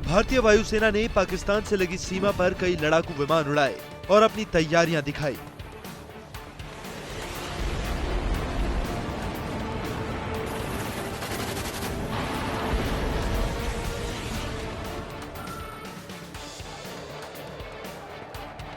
भारतीय वायुसेना ने पाकिस्तान से लगी सीमा पर कई लड़ाकू विमान उड़ाए और अपनी तैयारियां दिखाई।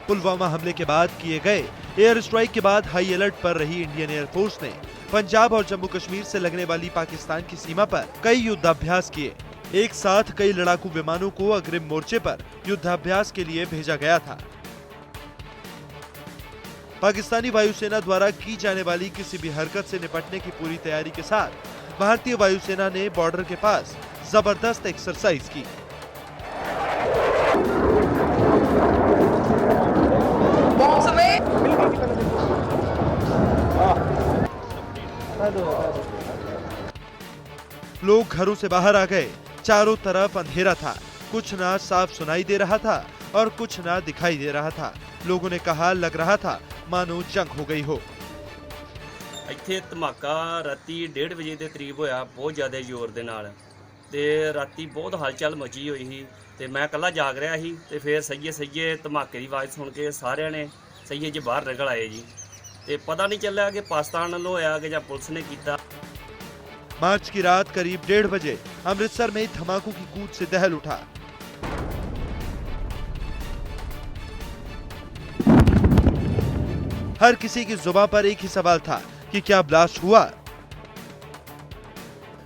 पुलवामा हमले के बाद किए गए एयर स्ट्राइक के बाद हाई अलर्ट पर रही इंडियन एयरफोर्स ने पंजाब और जम्मू कश्मीर से लगने वाली पाकिस्तान की सीमा पर कई युद्धाभ्यास किए। एक साथ कई लड़ाकू विमानों को अग्रिम मोर्चे पर युद्धाभ्यास के लिए भेजा गया था। पाकिस्तानी वायुसेना द्वारा की जाने वाली किसी भी हरकत से निपटने की पूरी तैयारी के साथ भारतीय वायुसेना ने बॉर्डर के पास जबरदस्त एक्सरसाइज की। लोग घरों से बाहर आ गए। चारों तरफ अंधेरा था, कुछ ना साफ सुनाई दे रहा था और कुछ ना दिखाई दे रहा था। लोगों ने कहा लग रहा था मानो जंग हो गई हो। ਇੱਥੇ ਧਮਾਕਾ ਰਾਤੀ 1:30 ਵਜੇ ਦੇ ਕਰੀਬ ਹੋਇਆ, ਬਹੁਤ ਜ਼ਿਆਦਾ ਜ਼ੋਰ ਦੇ ਨਾਲ ਤੇ ਰਾਤੀ ਬਹੁਤ ਹਲਚਲ ਮਚੀ ਹੋਈ ਸੀ ਤੇ ਮੈਂ ਇਕੱਲਾ ਜਾਗ ਰਿਹਾ ਸੀ ਤੇ ਫਿਰ ਸਹੀਏ ਧਮਾਕੇ ਦੀ ਆਵਾਜ਼ ਸੁਣ ਕੇ ਸਾਰਿਆਂ ਨੇ ਸਹੀਏ ਜੀ ਬਾਹਰ ਨਿਕਲ ਆਏ ਜੀ ਤੇ ਪਤਾ ਨਹੀਂ ਚੱਲਿਆ ਕਿ ਪਾਕਿਸਤਾਨ ਵੱਲੋਂ ਹੋਇਆ ਕਿ ਜਾਂ ਪੁਲਿਸ ਨੇ ਕੀਤਾ। मार्च की रात करीब 1:30 बजे अमृतसर में धमाकों की गूंज से दहल उठा। हर किसी की जुबान पर एक ही सवाल था कि क्या ब्लास्ट हुआ।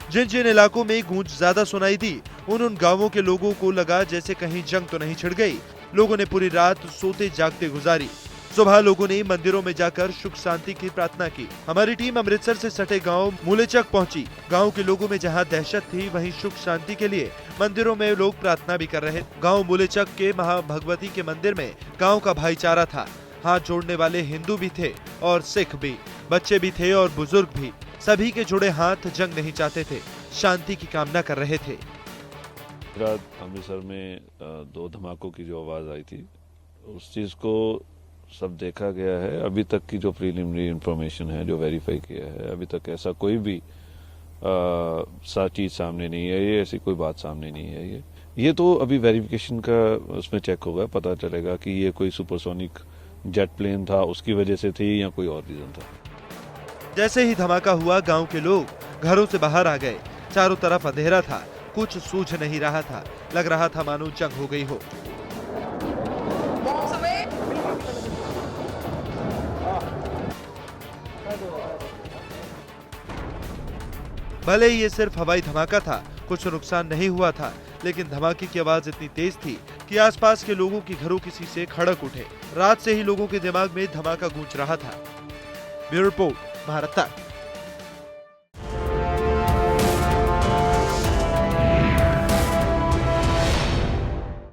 जिन जिन इलाकों में गूंज ज्यादा सुनाई दी उन गांवों के लोगों को लगा जैसे कहीं जंग तो नहीं छिड़ गई। लोगों ने पूरी रात सोते जागते गुजारी। सुबह लोगों ने मंदिरों में जाकर सुख शांति की प्रार्थना की। हमारी टीम अमृतसर से सटे गांव मूलेचक पहुंची। गांव के लोगों में जहां दहशत थी वहीं सुख शांति के लिए मंदिरों में लोग प्रार्थना भी कर रहे। गांव मूलेचक के महाभगवती के मंदिर में गांव का भाईचारा था। हाथ जोड़ने वाले हिंदू भी थे और सिख भी, बच्चे भी थे और बुजुर्ग भी। सभी के जुड़े हाथ जंग नहीं चाहते थे, शांति की कामना कर रहे थे। रात अमृतसर में 2 धमाकों की जो आवाज आई थी उस चीज को सब देखा गया है। अभी तक की जो प्रीलिमिनरी इंफॉर्मेशन है, जो वेरीफाई किया है, अभी तक ऐसा कोई भी चीज सामने नहीं है। ये ऐसी कोई बात सामने नहीं है। ये तो अभी वेरिफिकेशन का उसमें चेक होगा, पता चलेगा कि ये कोई सुपरसोनिक जेट प्लेन था, उसकी वजह से थी या कोई और रीजन था। जैसे ही धमाका हुआ गांव के लोग घरों से बाहर आ गए। चारों तरफ अंधेरा था, कुछ सूझ नहीं रहा था। लग रहा था मानो जंग हो गई हो। भले ही ये सिर्फ हवाई धमाका था, कुछ नुकसान नहीं हुआ था, लेकिन धमाके की आवाज इतनी तेज थी कि आसपास के लोगों के घरों किसी से खड़क उठे। रात से ही लोगों के दिमाग में धमाका गूंज रहा था। ब्यूरो रिपोर्ट, भारत तक।